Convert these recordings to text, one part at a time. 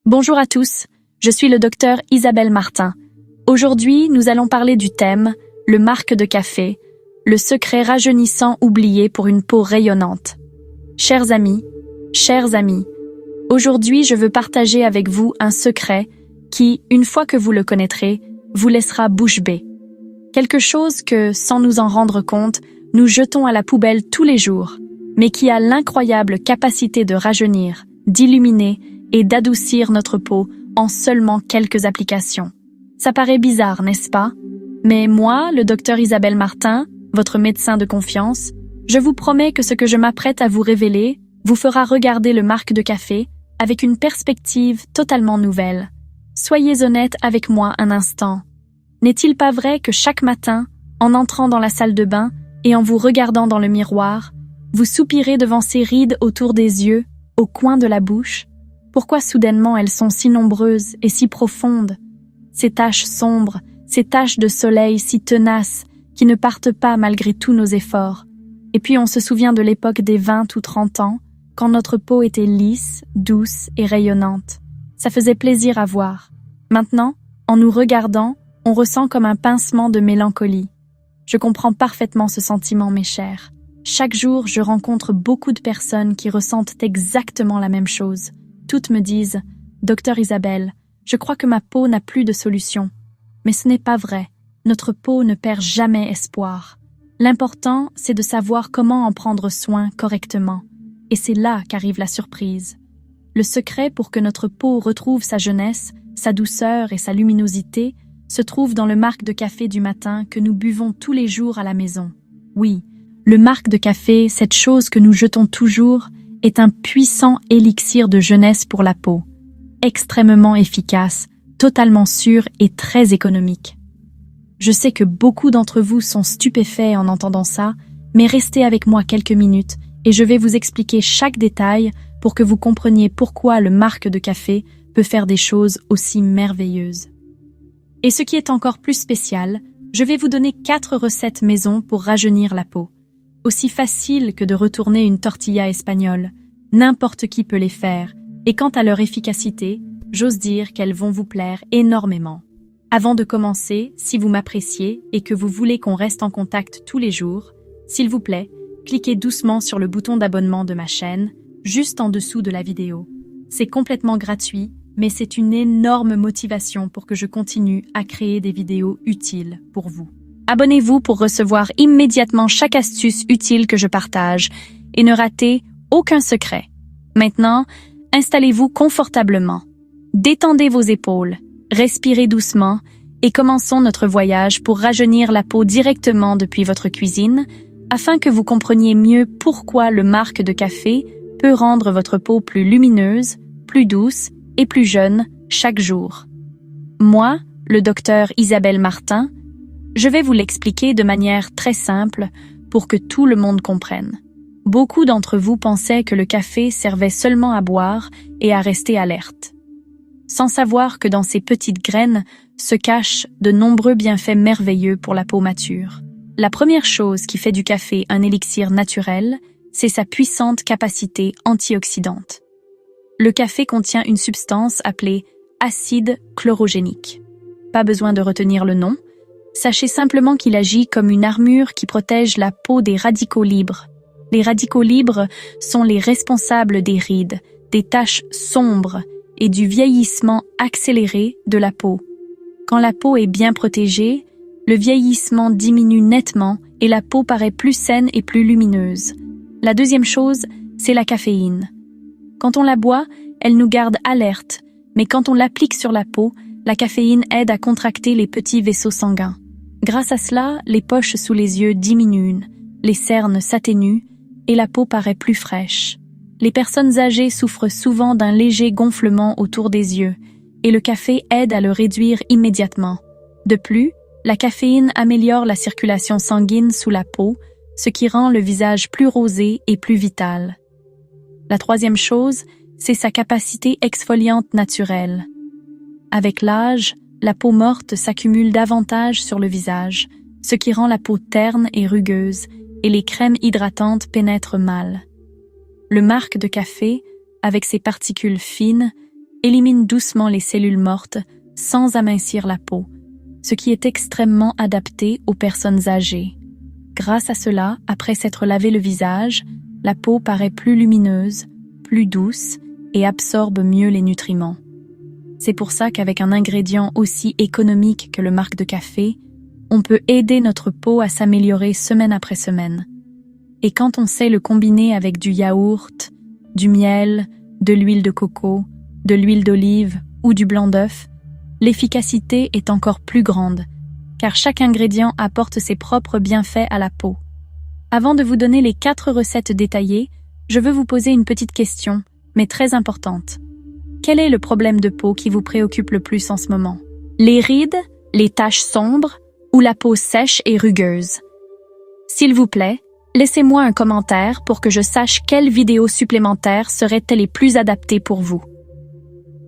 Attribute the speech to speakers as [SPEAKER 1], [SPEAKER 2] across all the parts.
[SPEAKER 1] Bonjour à tous, je suis le docteur Isabelle Martin. Aujourd'hui, nous allons parler du thème « Le marc de café, le secret rajeunissant oublié pour une peau rayonnante ». Chers amis, aujourd'hui je veux partager avec vous un secret qui, une fois que vous le connaîtrez, vous laissera bouche bée. Quelque chose que, sans nous en rendre compte, nous jetons à la poubelle tous les jours, mais qui a l'incroyable capacité de rajeunir, d'illuminer et d'adoucir notre peau en seulement quelques applications. Ça paraît bizarre, n'est-ce pas? Mais moi, le docteur Isabelle Martin, votre médecin de confiance, je vous promets que ce que je m'apprête à vous révéler vous fera regarder le marc de café avec une perspective totalement nouvelle. Soyez honnête avec moi un instant. N'est-il pas vrai que chaque matin, en entrant dans la salle de bain et en vous regardant dans le miroir, vous soupirez devant ces rides autour des yeux, au coin de la bouche? Pourquoi soudainement elles sont si nombreuses et si profondes? Ces taches sombres, ces taches de soleil si tenaces, qui ne partent pas malgré tous nos efforts. Et puis on se souvient de l'époque des 20 ou 30 ans, quand notre peau était lisse, douce et rayonnante. Ça faisait plaisir à voir. Maintenant, en nous regardant, on ressent comme un pincement de mélancolie. Je comprends parfaitement ce sentiment, mes chers. Chaque jour, je rencontre beaucoup de personnes qui ressentent exactement la même chose. Toutes me disent « Docteur Isabelle, je crois que ma peau n'a plus de solution. » Mais ce n'est pas vrai. Notre peau ne perd jamais espoir. L'important, c'est de savoir comment en prendre soin correctement. Et c'est là qu'arrive la surprise. Le secret pour que notre peau retrouve sa jeunesse, sa douceur et sa luminosité se trouve dans le marc de café du matin que nous buvons tous les jours à la maison. Oui, le marc de café, cette chose que nous jetons toujours, est un puissant élixir de jeunesse pour la peau. Extrêmement efficace, totalement sûr et très économique. Je sais que beaucoup d'entre vous sont stupéfaits en entendant ça, mais restez avec moi quelques minutes et je vais vous expliquer chaque détail pour que vous compreniez pourquoi le marc de café peut faire des choses aussi merveilleuses. Et ce qui est encore plus spécial, je vais vous donner 4 recettes maison pour rajeunir la peau. Aussi facile que de retourner une tortilla espagnole. N'importe qui peut les faire, et quant à leur efficacité, j'ose dire qu'elles vont vous plaire énormément. Avant de commencer, si vous m'appréciez et que vous voulez qu'on reste en contact tous les jours, s'il vous plaît, cliquez doucement sur le bouton d'abonnement de ma chaîne, juste en dessous de la vidéo. C'est complètement gratuit, mais c'est une énorme motivation pour que je continue à créer des vidéos utiles pour vous. Abonnez-vous pour recevoir immédiatement chaque astuce utile que je partage et ne ratez aucun secret. Maintenant, installez-vous confortablement. Détendez vos épaules, respirez doucement et commençons notre voyage pour rajeunir la peau directement depuis votre cuisine afin que vous compreniez mieux pourquoi le marc de café peut rendre votre peau plus lumineuse, plus douce et plus jeune chaque jour. Moi, le docteur Isabelle Martin, je vais vous l'expliquer de manière très simple pour que tout le monde comprenne. Beaucoup d'entre vous pensaient que le café servait seulement à boire et à rester alerte, sans savoir que dans ces petites graines se cachent de nombreux bienfaits merveilleux pour la peau mature. La première chose qui fait du café un élixir naturel, c'est sa puissante capacité antioxydante. Le café contient une substance appelée acide chlorogénique. Pas besoin de retenir le nom. Sachez simplement qu'il agit comme une armure qui protège la peau des radicaux libres. Les radicaux libres sont les responsables des rides, des taches sombres et du vieillissement accéléré de la peau. Quand la peau est bien protégée, le vieillissement diminue nettement et la peau paraît plus saine et plus lumineuse. La deuxième chose, c'est la caféine. Quand on la boit, elle nous garde alertes, mais quand on l'applique sur la peau, la caféine aide à contracter les petits vaisseaux sanguins. Grâce à cela, les poches sous les yeux diminuent, les cernes s'atténuent et la peau paraît plus fraîche. Les personnes âgées souffrent souvent d'un léger gonflement autour des yeux et le café aide à le réduire immédiatement. De plus, la caféine améliore la circulation sanguine sous la peau, ce qui rend le visage plus rosé et plus vital. La troisième chose, c'est sa capacité exfoliante naturelle. Avec l'âge, la peau morte s'accumule davantage sur le visage, ce qui rend la peau terne et rugueuse, et les crèmes hydratantes pénètrent mal. Le marc de café, avec ses particules fines, élimine doucement les cellules mortes sans amincir la peau, ce qui est extrêmement adapté aux personnes âgées. Grâce à cela, après s'être lavé le visage, la peau paraît plus lumineuse, plus douce et absorbe mieux les nutriments. C'est pour ça qu'avec un ingrédient aussi économique que le marc de café, on peut aider notre peau à s'améliorer semaine après semaine. Et quand on sait le combiner avec du yaourt, du miel, de l'huile de coco, de l'huile d'olive ou du blanc d'œuf, l'efficacité est encore plus grande, car chaque ingrédient apporte ses propres bienfaits à la peau. Avant de vous donner les 4 recettes détaillées, je veux vous poser une petite question, mais très importante. Quel est le problème de peau qui vous préoccupe le plus en ce moment? Les rides, les taches sombres ou la peau sèche et rugueuse? S'il vous plaît, laissez-moi un commentaire pour que je sache quelles vidéos supplémentaires seraient les plus adaptées pour vous.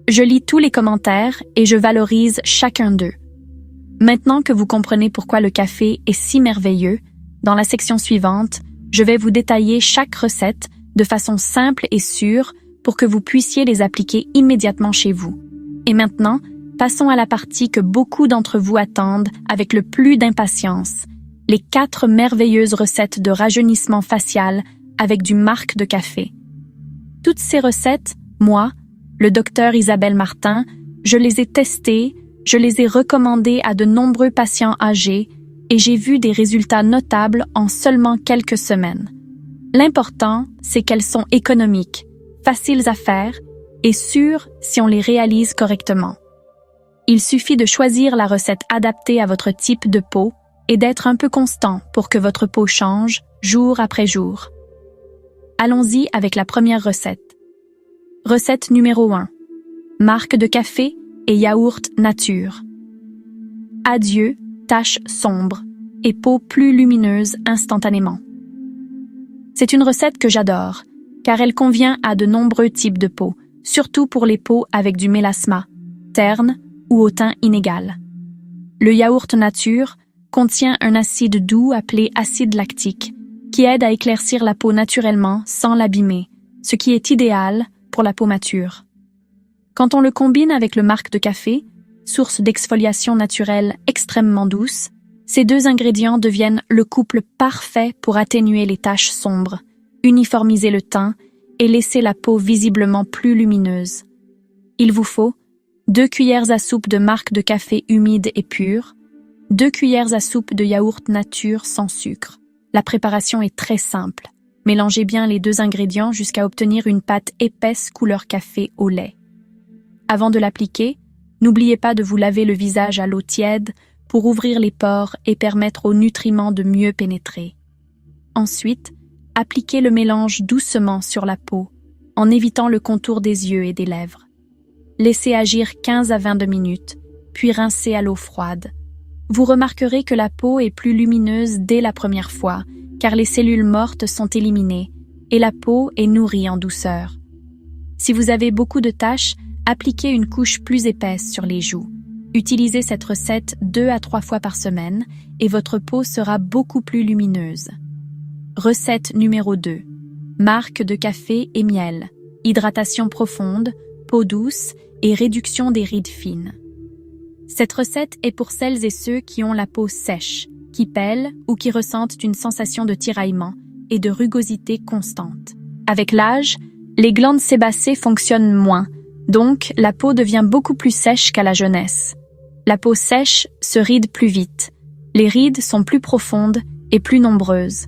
[SPEAKER 1] Je lis tous les commentaires et je valorise chacun d'eux. Maintenant que vous comprenez pourquoi le café est si merveilleux, dans la section suivante, je vais vous détailler chaque recette de façon simple et sûre pour que vous puissiez les appliquer immédiatement chez vous. Et maintenant, passons à la partie que beaucoup d'entre vous attendent avec le plus d'impatience, les 4 merveilleuses recettes de rajeunissement facial avec du marc de café. Toutes ces recettes, moi, le docteur Isabelle Martin, je les ai testées, je les ai recommandées à de nombreux patients âgés et j'ai vu des résultats notables en seulement quelques semaines. L'important, c'est qu'elles sont économiques, faciles à faire et sûres si on les réalise correctement. Il suffit de choisir la recette adaptée à votre type de peau et d'être un peu constant pour que votre peau change jour après jour. Allons-y avec la première recette. Recette numéro 1. Marc de café et yaourt nature. Adieu, taches sombres et peau plus lumineuse instantanément. C'est une recette que j'adore, car elle convient à de nombreux types de peau, surtout pour les peaux avec du mélasma, terne ou au teint inégal. Le yaourt nature contient un acide doux appelé acide lactique, qui aide à éclaircir la peau naturellement sans l'abîmer, ce qui est idéal pour la peau mature. Quand on le combine avec le marc de café, source d'exfoliation naturelle extrêmement douce, ces 2 ingrédients deviennent le couple parfait pour atténuer les taches sombres, uniformiser le teint et laisser la peau visiblement plus lumineuse. Il vous faut 2 cuillères à soupe de marc de café humide et pur, 2 cuillères à soupe de yaourt nature sans sucre. La préparation est très simple. Mélangez bien les 2 ingrédients jusqu'à obtenir une pâte épaisse couleur café au lait. Avant de l'appliquer, n'oubliez pas de vous laver le visage à l'eau tiède pour ouvrir les pores et permettre aux nutriments de mieux pénétrer. Ensuite, appliquez le mélange doucement sur la peau, en évitant le contour des yeux et des lèvres. Laissez agir 15 à 22 minutes, puis rincez à l'eau froide. Vous remarquerez que la peau est plus lumineuse dès la première fois, car les cellules mortes sont éliminées et la peau est nourrie en douceur. Si vous avez beaucoup de taches, appliquez une couche plus épaisse sur les joues. Utilisez cette recette 2 à 3 fois par semaine et votre peau sera beaucoup plus lumineuse. Recette numéro 2. Marc de café et miel. Hydratation profonde, peau douce et réduction des rides fines. Cette recette est pour celles et ceux qui ont la peau sèche, qui pèlent ou qui ressentent une sensation de tiraillement et de rugosité constante. Avec l'âge, les glandes sébacées fonctionnent moins, donc la peau devient beaucoup plus sèche qu'à la jeunesse. La peau sèche se ride plus vite. Les rides sont plus profondes et plus nombreuses.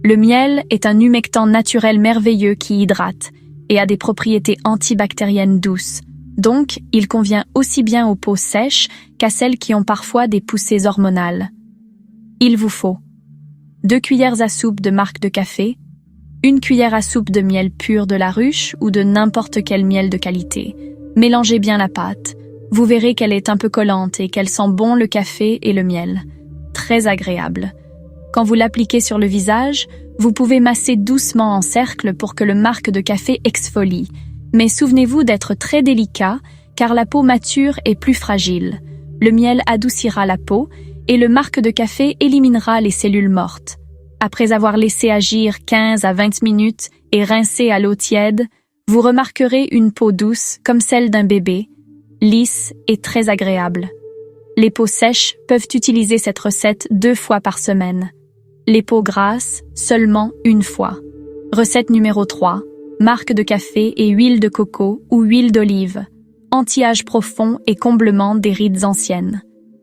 [SPEAKER 1] Le miel est un humectant naturel merveilleux qui hydrate et a des propriétés antibactériennes douces. Donc, il convient aussi bien aux peaux sèches qu'à celles qui ont parfois des poussées hormonales. Il vous faut 2 cuillères à soupe de marc de café, 1 cuillère à soupe de miel pur de la ruche ou de n'importe quel miel de qualité. Mélangez bien la pâte. Vous verrez qu'elle est un peu collante et qu'elle sent bon le café et le miel. Très agréable. Quand vous l'appliquez sur le visage, vous pouvez masser doucement en cercle pour que le marc de café exfolie. Mais souvenez-vous d'être très délicat, car la peau mature est plus fragile. Le miel adoucira la peau et le marc de café éliminera les cellules mortes. Après avoir laissé agir 15 à 20 minutes et rincé à l'eau tiède, Vous remarquerez une peau douce comme celle d'un bébé, lisse et très agréable. Les peaux sèches peuvent utiliser cette recette 2 fois par semaine. Les peaux grasses, seulement 1 fois. Recette numéro 3. Marc de café et huile de coco ou huile d'olive. Anti-âge profond et comblement des rides anciennes.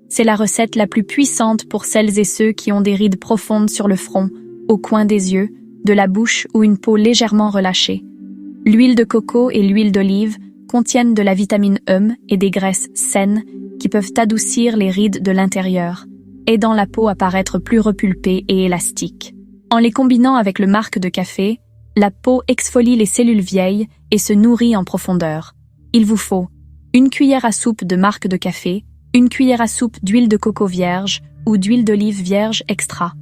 [SPEAKER 1] C'est la recette la plus puissante pour celles et ceux qui ont des rides profondes sur le front, au coin des yeux, de la bouche ou une peau légèrement relâchée. L'huile de coco et l'huile d'olive contiennent de la vitamine E et des graisses saines qui peuvent adoucir les rides de l'intérieur, aidant la peau à paraître plus repulpée et élastique. En les combinant avec le marc de café, la peau exfolie les cellules vieilles et se nourrit en profondeur. Il vous faut 1 cuillère à soupe de marc de café, 1 cuillère à soupe d'huile de coco vierge ou d'huile d'olive vierge extra.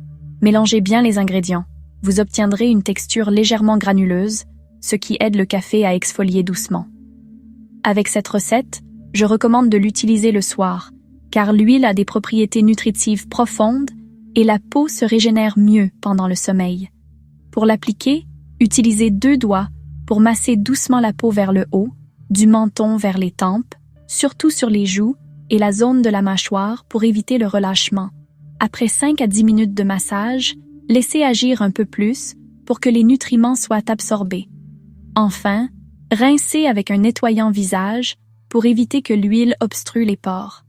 [SPEAKER 1] Mélangez bien les ingrédients. Vous obtiendrez une texture légèrement granuleuse, ce qui aide le café à exfolier doucement. Avec cette recette, je recommande de l'utiliser le soir, car l'huile a des propriétés nutritives profondes et la peau se régénère mieux pendant le sommeil. Pour l'appliquer, utilisez 2 doigts pour masser doucement la peau vers le haut, du menton vers les tempes, surtout sur les joues et la zone de la mâchoire pour éviter le relâchement. Après 5 à 10 minutes de massage, laissez agir un peu plus pour que les nutriments soient absorbés. Enfin, rincez avec un nettoyant visage pour éviter que l'huile obstrue les pores.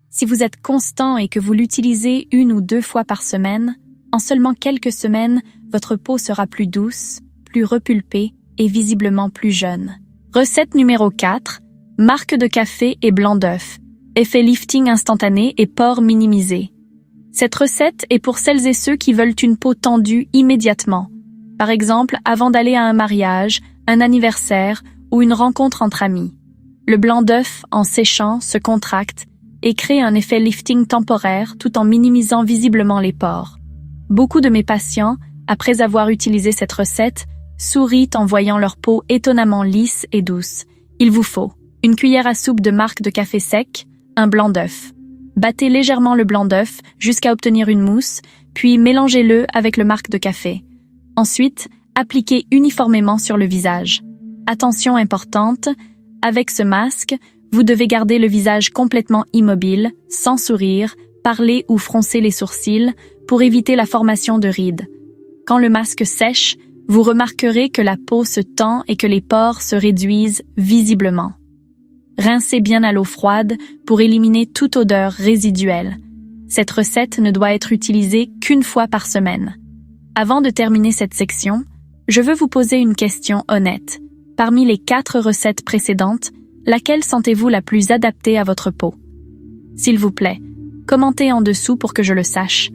[SPEAKER 1] Si vous êtes constant et que vous l'utilisez 1 ou 2 fois par semaine, en seulement quelques semaines, votre peau sera plus douce, plus repulpée et visiblement plus jeune. Recette numéro 4. Marc de café et blanc d'œuf. Effet lifting instantané et pores minimisés. Cette recette est pour celles et ceux qui veulent une peau tendue immédiatement. Par exemple, avant d'aller à un mariage, un anniversaire ou une rencontre entre amis. Le blanc d'œuf, en séchant, se contracte et crée un effet lifting temporaire tout en minimisant visiblement les pores. Beaucoup de mes patients, après avoir utilisé cette recette, sourient en voyant leur peau étonnamment lisse et douce. Il vous faut 1 cuillère à soupe de marc de café sec, un blanc d'œuf. Battez légèrement le blanc d'œuf jusqu'à obtenir une mousse, puis mélangez-le avec le marc de café. Ensuite, appliquez uniformément sur le visage. Attention importante, avec ce masque, vous devez garder le visage complètement immobile, sans sourire, parler ou froncer les sourcils pour éviter la formation de rides. Quand le masque sèche, vous remarquerez que la peau se tend et que les pores se réduisent visiblement. Rincez bien à l'eau froide pour éliminer toute odeur résiduelle. Cette recette ne doit être utilisée qu'1 fois par semaine. Avant de terminer cette section, je veux vous poser une question honnête. Parmi les 4 recettes précédentes, laquelle sentez-vous la plus adaptée à votre peau? S'il vous plaît, commentez en dessous pour que je le sache.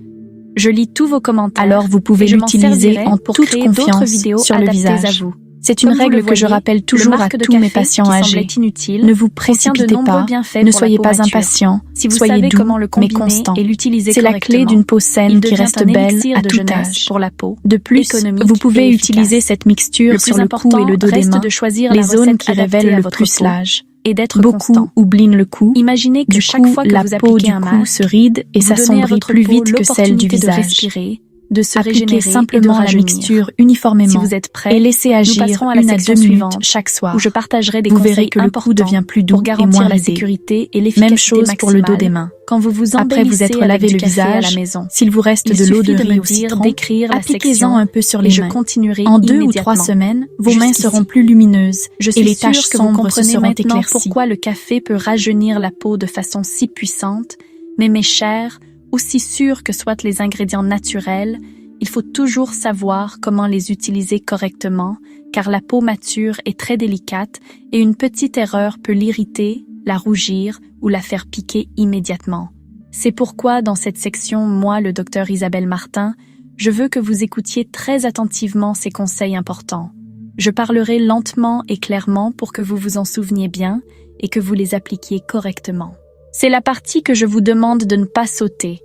[SPEAKER 1] Je lis tous vos commentaires.
[SPEAKER 2] Alors vous pouvez l'utiliser en toute confiance sur le visage.
[SPEAKER 1] À vous.
[SPEAKER 2] C'est une règle que je rappelle toujours à tous mes patients âgés.
[SPEAKER 1] Inutile,
[SPEAKER 2] ne vous précipitez pas, ne soyez pas impatient,
[SPEAKER 1] si vous
[SPEAKER 2] soyez
[SPEAKER 1] savez
[SPEAKER 2] doux
[SPEAKER 1] comment le
[SPEAKER 2] mais
[SPEAKER 1] combiner
[SPEAKER 2] constant.
[SPEAKER 1] et l'utiliser
[SPEAKER 2] C'est la clé d'une peau saine qui reste belle à tout âge.
[SPEAKER 1] Pour la peau,
[SPEAKER 2] De plus, vous pouvez utiliser cette mixture sur le cou et le dos des mains,
[SPEAKER 1] de choisir
[SPEAKER 2] les zones qui révèlent le plus l'âge.
[SPEAKER 1] Et d'être
[SPEAKER 2] Beaucoup
[SPEAKER 1] constant.
[SPEAKER 2] oublient le cou.
[SPEAKER 1] Imaginez que
[SPEAKER 2] Du
[SPEAKER 1] chaque
[SPEAKER 2] coup,
[SPEAKER 1] fois que
[SPEAKER 2] la
[SPEAKER 1] vous
[SPEAKER 2] peau
[SPEAKER 1] appliquez
[SPEAKER 2] du
[SPEAKER 1] un
[SPEAKER 2] cou
[SPEAKER 1] masque,
[SPEAKER 2] se ride et
[SPEAKER 1] vous donnez à
[SPEAKER 2] s'assombrit
[SPEAKER 1] votre
[SPEAKER 2] plus
[SPEAKER 1] peau
[SPEAKER 2] vite que celle du
[SPEAKER 1] l'opportunité de
[SPEAKER 2] visage.
[SPEAKER 1] respirer, de se
[SPEAKER 2] Appliquez
[SPEAKER 1] régénérer
[SPEAKER 2] simplement
[SPEAKER 1] et de
[SPEAKER 2] la
[SPEAKER 1] rajeunir.
[SPEAKER 2] mixture uniformément
[SPEAKER 1] Si vous êtes prêts,
[SPEAKER 2] et laissez
[SPEAKER 1] nous
[SPEAKER 2] agir
[SPEAKER 1] passerons à la
[SPEAKER 2] 1 à 2
[SPEAKER 1] section
[SPEAKER 2] minutes
[SPEAKER 1] suivante,
[SPEAKER 2] chaque soir.
[SPEAKER 1] où je partagerai des
[SPEAKER 2] Vous
[SPEAKER 1] conseils
[SPEAKER 2] verrez que le
[SPEAKER 1] importants
[SPEAKER 2] cou devient plus doux
[SPEAKER 1] pour
[SPEAKER 2] et
[SPEAKER 1] garantir
[SPEAKER 2] moins
[SPEAKER 1] la
[SPEAKER 2] ridé.
[SPEAKER 1] sécurité et
[SPEAKER 2] Même
[SPEAKER 1] l'efficacité
[SPEAKER 2] chose pour le dos
[SPEAKER 1] maximale
[SPEAKER 2] des mains.
[SPEAKER 1] quand vous vous
[SPEAKER 2] Après vous
[SPEAKER 1] embellissez
[SPEAKER 2] être
[SPEAKER 1] avec
[SPEAKER 2] lavé
[SPEAKER 1] du
[SPEAKER 2] le
[SPEAKER 1] café à la
[SPEAKER 2] visage,
[SPEAKER 1] maison.
[SPEAKER 2] s'il vous reste
[SPEAKER 1] Il
[SPEAKER 2] de l'eau de
[SPEAKER 1] suffit de
[SPEAKER 2] riz
[SPEAKER 1] me
[SPEAKER 2] au
[SPEAKER 1] dire
[SPEAKER 2] citron,
[SPEAKER 1] d'écrire la
[SPEAKER 2] appliquez-en
[SPEAKER 1] section
[SPEAKER 2] un peu sur
[SPEAKER 1] et
[SPEAKER 2] les
[SPEAKER 1] je
[SPEAKER 2] mains.
[SPEAKER 1] continuerai
[SPEAKER 2] En 2 ou
[SPEAKER 1] immédiatement.
[SPEAKER 2] 3 semaines, vos mains
[SPEAKER 1] Jusqu'ici.
[SPEAKER 2] seront plus lumineuses
[SPEAKER 1] Je
[SPEAKER 2] et
[SPEAKER 1] suis
[SPEAKER 2] les
[SPEAKER 1] sûre
[SPEAKER 2] taches
[SPEAKER 1] que vous
[SPEAKER 2] sombres se
[SPEAKER 1] comprenez
[SPEAKER 2] seront
[SPEAKER 1] maintenant
[SPEAKER 2] éclaircies.
[SPEAKER 1] pourquoi le café peut rajeunir la peau de façon si puissante, mais mes chers, aussi sûrs que soient les ingrédients naturels, il faut toujours savoir comment les utiliser correctement, car la peau mature est très délicate et une petite erreur peut l'irriter, la rougir ou la faire piquer immédiatement. C'est pourquoi dans cette section, moi, le docteur Isabelle Martin, je veux que vous écoutiez très attentivement ces conseils importants. Je parlerai lentement et clairement pour que vous vous en souveniez bien et que vous les appliquiez correctement. C'est la partie que je vous demande de ne pas sauter,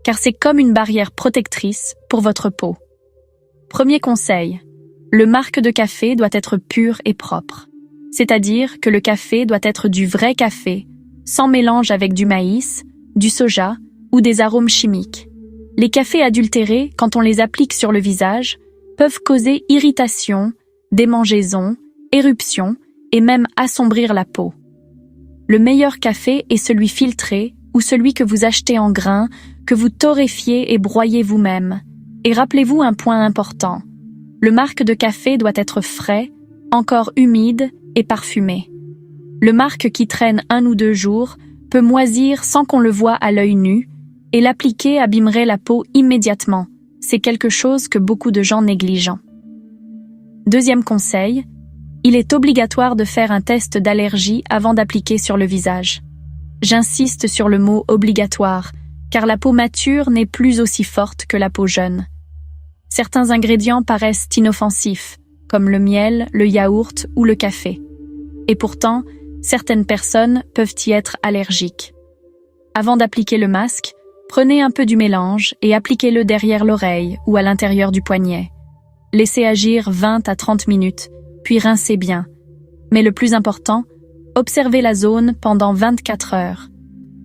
[SPEAKER 1] car c'est comme une barrière protectrice pour votre peau. Premier conseil, le marc de café doit être pur et propre. C'est-à-dire que le café doit être du vrai café, sans mélange avec du maïs, du soja ou des arômes chimiques. Les cafés adultérés, quand on les applique sur le visage, peuvent causer irritation, démangeaisons éruptions et même assombrir la peau. Le meilleur café est celui filtré ou celui que vous achetez en grains, que vous torréfiez et broyez vous-même. Et rappelez-vous un point important. Le marc de café doit être frais, encore humide et parfumé. Le marc qui traîne 1 ou 2 jours peut moisir sans qu'on le voie à l'œil nu, et l'appliquer abîmerait la peau immédiatement. C'est quelque chose que beaucoup de gens négligent. Deuxième conseil, il est obligatoire de faire un test d'allergie avant d'appliquer sur le visage. J'insiste sur le mot obligatoire, car la peau mature n'est plus aussi forte que la peau jeune. Certains ingrédients paraissent inoffensifs, comme le miel, le yaourt ou le café. Et pourtant, certaines personnes peuvent y être allergiques. Avant d'appliquer le masque, prenez un peu du mélange et appliquez-le derrière l'oreille ou à l'intérieur du poignet. Laissez agir 20 à 30 minutes, puis rincez bien. Mais le plus important, observez la zone pendant 24 heures.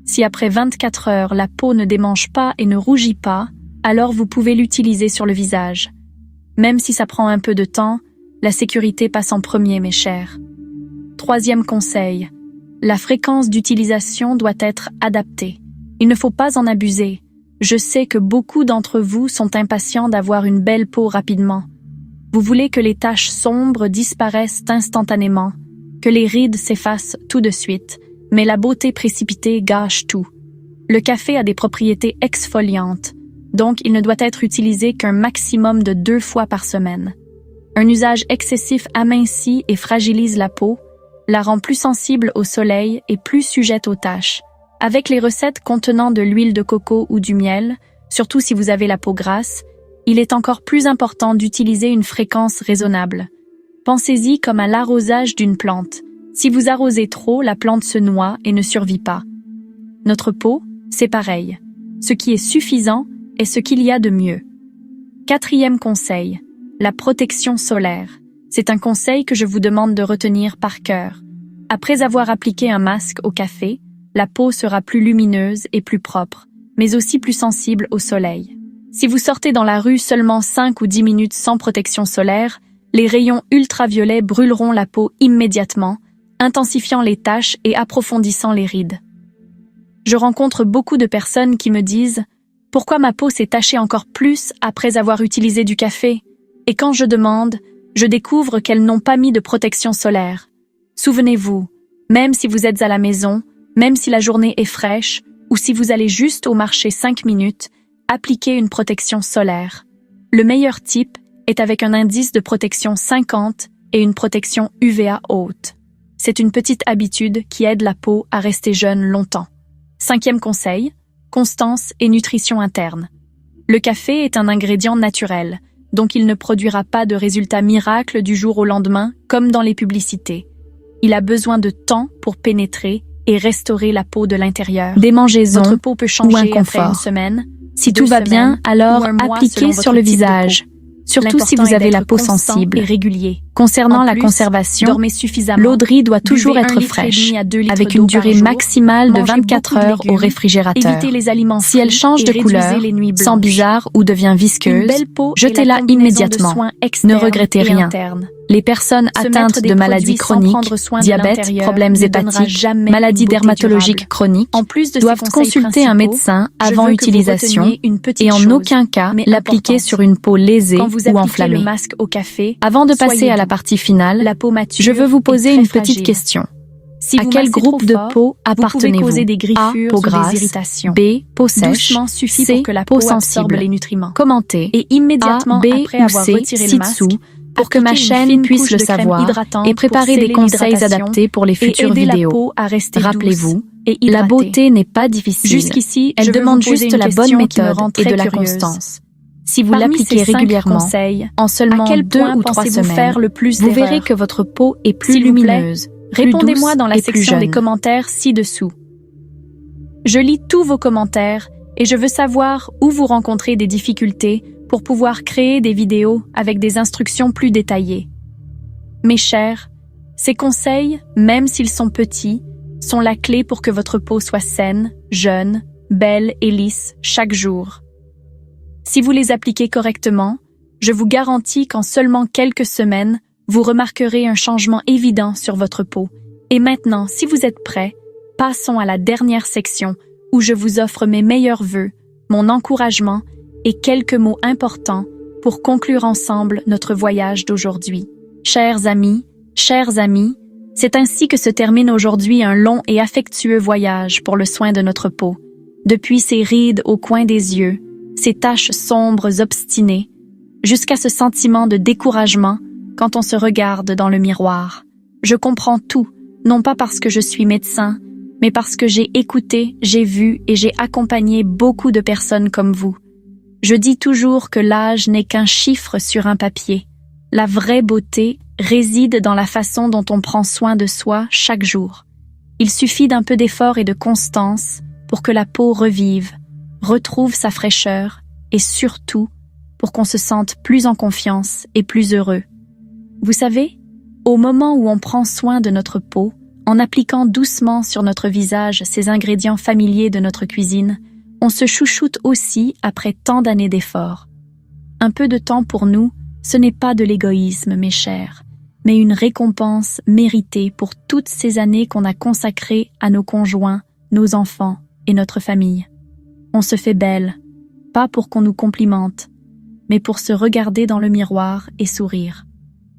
[SPEAKER 1] Si après 24 heures la peau ne démange pas et ne rougit pas, alors vous pouvez l'utiliser sur le visage. Même si ça prend un peu de temps, la sécurité passe en premier, mes chers. Troisième conseil, la fréquence d'utilisation doit être adaptée. Il ne faut pas en abuser. Je sais que beaucoup d'entre vous sont impatients d'avoir une belle peau rapidement. Vous voulez que les taches sombres disparaissent instantanément, que les rides s'effacent tout de suite, mais la beauté précipitée gâche tout. Le café a des propriétés exfoliantes, donc il ne doit être utilisé qu'un maximum de 2 fois par semaine. Un usage excessif amincit et fragilise la peau, la rend plus sensible au soleil et plus sujette aux taches. Avec les recettes contenant de l'huile de coco ou du miel, surtout si vous avez la peau grasse, il est encore plus important d'utiliser une fréquence raisonnable. Pensez-y comme à l'arrosage d'une plante. Si vous arrosez trop, la plante se noie et ne survit pas. Notre peau, c'est pareil. Ce qui est suffisant est ce qu'il y a de mieux. Quatrième conseil, la protection solaire. C'est un conseil que je vous demande de retenir par cœur. Après avoir appliqué un masque au café, la peau sera plus lumineuse et plus propre, mais aussi plus sensible au soleil. Si vous sortez dans la rue seulement 5 ou 10 minutes sans protection solaire, les rayons ultraviolets brûleront la peau immédiatement, intensifiant les taches et approfondissant les rides. Je rencontre beaucoup de personnes qui me disent « Pourquoi ma peau s'est tachée encore plus après avoir utilisé du café ?» Et quand je demande, je découvre qu'elles n'ont pas mis de protection solaire. Souvenez-vous, même si vous êtes à la maison, même si la journée est fraîche, ou si vous allez juste au marché 5 minutes, appliquez une protection solaire. Le meilleur type est avec un indice de protection 50 et une protection UVA haute. C'est une petite habitude qui aide la peau à rester jeune longtemps. Cinquième conseil, constance et nutrition interne. Le café est un ingrédient naturel, donc il ne produira pas de résultats miracles du jour au lendemain, comme dans les publicités. Il a besoin de temps pour pénétrer et restaurer la peau de l'intérieur.
[SPEAKER 2] Démangeaisons
[SPEAKER 1] Votre peau peut changer
[SPEAKER 2] ou inconfort.
[SPEAKER 1] après une semaine.
[SPEAKER 2] Si tout va bien, alors appliquez sur le visage, surtout si vous avez la peau sensible.
[SPEAKER 1] Et régulier.
[SPEAKER 2] Concernant la conservation,
[SPEAKER 1] dormez suffisamment.
[SPEAKER 2] l'eau de riz doit toujours
[SPEAKER 1] Buvez
[SPEAKER 2] être
[SPEAKER 1] 1,5 litre
[SPEAKER 2] fraîche,
[SPEAKER 1] à 2 litres
[SPEAKER 2] avec
[SPEAKER 1] d'eau
[SPEAKER 2] une
[SPEAKER 1] par
[SPEAKER 2] durée
[SPEAKER 1] jour.
[SPEAKER 2] maximale de
[SPEAKER 1] Mangez
[SPEAKER 2] 24
[SPEAKER 1] beaucoup de
[SPEAKER 2] heures au
[SPEAKER 1] légumes.
[SPEAKER 2] réfrigérateur.
[SPEAKER 1] Évitez les aliments
[SPEAKER 2] Si elle
[SPEAKER 1] frits
[SPEAKER 2] change
[SPEAKER 1] et
[SPEAKER 2] de
[SPEAKER 1] réduisez
[SPEAKER 2] couleur,
[SPEAKER 1] les nuits
[SPEAKER 2] sent
[SPEAKER 1] blanches.
[SPEAKER 2] bizarre ou devient
[SPEAKER 1] Une
[SPEAKER 2] visqueuse,
[SPEAKER 1] belle peau est
[SPEAKER 2] jetez-la
[SPEAKER 1] la combinaison
[SPEAKER 2] immédiatement.
[SPEAKER 1] de soins
[SPEAKER 2] Ne
[SPEAKER 1] externes
[SPEAKER 2] regrettez
[SPEAKER 1] et
[SPEAKER 2] rien.
[SPEAKER 1] internes.
[SPEAKER 2] Les personnes
[SPEAKER 1] Se
[SPEAKER 2] atteintes
[SPEAKER 1] mettre des
[SPEAKER 2] de maladies
[SPEAKER 1] produits sans
[SPEAKER 2] chroniques,
[SPEAKER 1] prendre soin de
[SPEAKER 2] diabète,
[SPEAKER 1] l'intérieur
[SPEAKER 2] problèmes
[SPEAKER 1] ne donnera
[SPEAKER 2] hépatiques,
[SPEAKER 1] jamais
[SPEAKER 2] maladies
[SPEAKER 1] une beauté
[SPEAKER 2] dermatologiques
[SPEAKER 1] durable.
[SPEAKER 2] chroniques,
[SPEAKER 1] En plus de ces
[SPEAKER 2] doivent
[SPEAKER 1] conseils
[SPEAKER 2] consulter un
[SPEAKER 1] principaux,
[SPEAKER 2] médecin
[SPEAKER 1] je
[SPEAKER 2] avant
[SPEAKER 1] veux que vous
[SPEAKER 2] utilisation
[SPEAKER 1] reteniez une petite
[SPEAKER 2] et en
[SPEAKER 1] chose,
[SPEAKER 2] aucun cas
[SPEAKER 1] mais
[SPEAKER 2] l'appliquer
[SPEAKER 1] importante.
[SPEAKER 2] sur une peau lésée
[SPEAKER 1] Quand vous
[SPEAKER 2] ou
[SPEAKER 1] appliquez
[SPEAKER 2] enflammée.
[SPEAKER 1] le masque au café,
[SPEAKER 2] Avant de
[SPEAKER 1] soyez
[SPEAKER 2] passer à la
[SPEAKER 1] doux.
[SPEAKER 2] partie finale,
[SPEAKER 1] La peau mature
[SPEAKER 2] je veux vous
[SPEAKER 1] est
[SPEAKER 2] poser
[SPEAKER 1] très
[SPEAKER 2] une petite
[SPEAKER 1] fragile.
[SPEAKER 2] question.
[SPEAKER 1] Si
[SPEAKER 2] À
[SPEAKER 1] vous
[SPEAKER 2] quel
[SPEAKER 1] massez
[SPEAKER 2] groupe
[SPEAKER 1] trop
[SPEAKER 2] de
[SPEAKER 1] fort,
[SPEAKER 2] peau
[SPEAKER 1] vous pouvez
[SPEAKER 2] appartenez-vous?
[SPEAKER 1] causer des
[SPEAKER 2] A.
[SPEAKER 1] griffures
[SPEAKER 2] Peau
[SPEAKER 1] ou des
[SPEAKER 2] grasse.
[SPEAKER 1] irritations.
[SPEAKER 2] B. Peau sèche.
[SPEAKER 1] Doucement suffit
[SPEAKER 2] C.
[SPEAKER 1] pour que la
[SPEAKER 2] peau
[SPEAKER 1] peau absorbe
[SPEAKER 2] sensible.
[SPEAKER 1] les nutriments.
[SPEAKER 2] Commentez
[SPEAKER 1] Et immédiatement
[SPEAKER 2] A, B
[SPEAKER 1] après
[SPEAKER 2] ou
[SPEAKER 1] avoir
[SPEAKER 2] C
[SPEAKER 1] retiré le
[SPEAKER 2] ci-dessous
[SPEAKER 1] masque,
[SPEAKER 2] pour que ma
[SPEAKER 1] appliquez une
[SPEAKER 2] chaîne
[SPEAKER 1] fine
[SPEAKER 2] puisse
[SPEAKER 1] couche
[SPEAKER 2] le
[SPEAKER 1] de crème
[SPEAKER 2] savoir
[SPEAKER 1] hydratante
[SPEAKER 2] et préparer
[SPEAKER 1] pour
[SPEAKER 2] des
[SPEAKER 1] sceller
[SPEAKER 2] conseils
[SPEAKER 1] l'hydratation
[SPEAKER 2] adaptés pour les
[SPEAKER 1] et
[SPEAKER 2] futures
[SPEAKER 1] aider la
[SPEAKER 2] vidéos.
[SPEAKER 1] peau à rester
[SPEAKER 2] Rappelez-vous,
[SPEAKER 1] douce et
[SPEAKER 2] la
[SPEAKER 1] hydratée.
[SPEAKER 2] beauté n'est pas difficile.
[SPEAKER 1] Jusqu'ici,
[SPEAKER 2] Elle
[SPEAKER 1] je veux
[SPEAKER 2] demande
[SPEAKER 1] vous poser
[SPEAKER 2] juste
[SPEAKER 1] une
[SPEAKER 2] la bonne
[SPEAKER 1] question qui me
[SPEAKER 2] méthode
[SPEAKER 1] rend
[SPEAKER 2] et
[SPEAKER 1] très
[SPEAKER 2] de la
[SPEAKER 1] curieuse.
[SPEAKER 2] constance. Si vous
[SPEAKER 1] Parmi
[SPEAKER 2] l'appliquez
[SPEAKER 1] ces 5
[SPEAKER 2] régulièrement,
[SPEAKER 1] conseils,
[SPEAKER 2] en seulement
[SPEAKER 1] à quel
[SPEAKER 2] 2
[SPEAKER 1] point
[SPEAKER 2] ou 3
[SPEAKER 1] pensez-vous
[SPEAKER 2] semaines,
[SPEAKER 1] faire le plus
[SPEAKER 2] vous verrez
[SPEAKER 1] d'erreurs?
[SPEAKER 2] que votre peau est plus
[SPEAKER 1] S'il vous plaît,
[SPEAKER 2] lumineuse, plus
[SPEAKER 1] Répondez-moi
[SPEAKER 2] douce
[SPEAKER 1] dans la
[SPEAKER 2] et plus
[SPEAKER 1] section des
[SPEAKER 2] jeune.
[SPEAKER 1] commentaires ci-dessous. Je lis tous vos commentaires et je veux savoir où vous rencontrez des difficultés pour pouvoir créer des vidéos avec des instructions plus détaillées. Mes chers, ces conseils, même s'ils sont petits, sont la clé pour que votre peau soit saine, jeune, belle et lisse chaque jour. Si vous les appliquez correctement, je vous garantis qu'en seulement quelques semaines, vous remarquerez un changement évident sur votre peau. Et maintenant, si vous êtes prêts, passons à la dernière section où je vous offre mes meilleurs vœux, mon encouragement et quelques mots importants pour conclure ensemble notre voyage d'aujourd'hui. Chers amis, c'est ainsi que se termine aujourd'hui un long et affectueux voyage pour le soin de notre peau. Depuis ces rides au coin des yeux, ces taches sombres obstinées, jusqu'à ce sentiment de découragement quand on se regarde dans le miroir. Je comprends tout, non pas parce que je suis médecin, mais parce que j'ai écouté, j'ai vu et j'ai accompagné beaucoup de personnes comme vous. Je dis toujours que l'âge n'est qu'un chiffre sur un papier. La vraie beauté réside dans la façon dont on prend soin de soi chaque jour. Il suffit d'un peu d'effort et de constance pour que la peau revive, retrouve sa fraîcheur et surtout pour qu'on se sente plus en confiance et plus heureux. Vous savez, au moment où on prend soin de notre peau, en appliquant doucement sur notre visage ces ingrédients familiers de notre cuisine, on se chouchoute aussi après tant d'années d'efforts. Un peu de temps pour nous, ce n'est pas de l'égoïsme, mes chers, mais une récompense méritée pour toutes ces années qu'on a consacrées à nos conjoints, nos enfants et notre famille. On se fait belle, pas pour qu'on nous complimente, mais pour se regarder dans le miroir et sourire.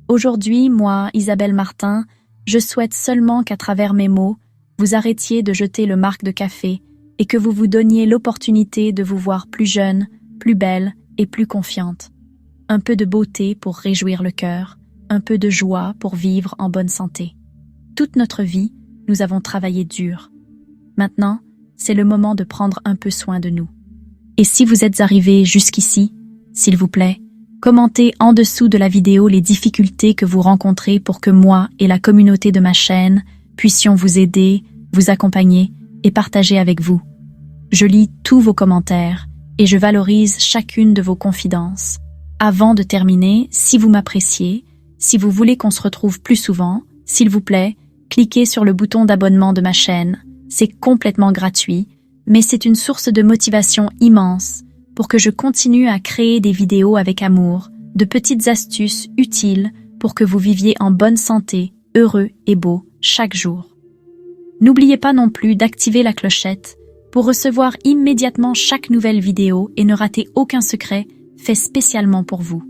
[SPEAKER 1] Aujourd'hui, moi, Isabelle Martin, je souhaite seulement qu'à travers mes mots, vous arrêtiez de jeter le marc de café et que vous vous donniez l'opportunité de vous voir plus jeune, plus belle et plus confiante. Un peu de beauté pour réjouir le cœur, un peu de joie pour vivre en bonne santé. Toute notre vie, nous avons travaillé dur. Maintenant, c'est le moment de prendre un peu soin de nous. Et si vous êtes arrivé jusqu'ici, s'il vous plaît, commentez en dessous de la vidéo les difficultés que vous rencontrez pour que moi et la communauté de ma chaîne puissions vous aider, vous accompagner et partager avec vous. Je lis tous vos commentaires et je valorise chacune de vos confidences. Avant de terminer, si vous m'appréciez, si vous voulez qu'on se retrouve plus souvent, s'il vous plaît, cliquez sur le bouton d'abonnement de ma chaîne. C'est complètement gratuit, mais c'est une source de motivation immense pour que je continue à créer des vidéos avec amour, de petites astuces utiles pour que vous viviez en bonne santé, heureux et beau chaque jour. N'oubliez pas non plus d'activer la clochette pour recevoir immédiatement chaque nouvelle vidéo et ne rater aucun secret fait spécialement pour vous.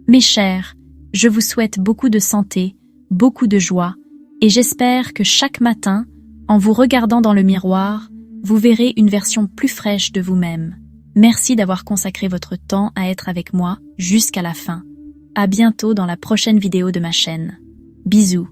[SPEAKER 1] Mes chers, je vous souhaite beaucoup de santé, beaucoup de joie et j'espère que chaque matin, en vous regardant dans le miroir, vous verrez une version plus fraîche de vous-même. Merci d'avoir consacré votre temps à être avec moi jusqu'à la fin. À bientôt dans la prochaine vidéo de ma chaîne. Bisous.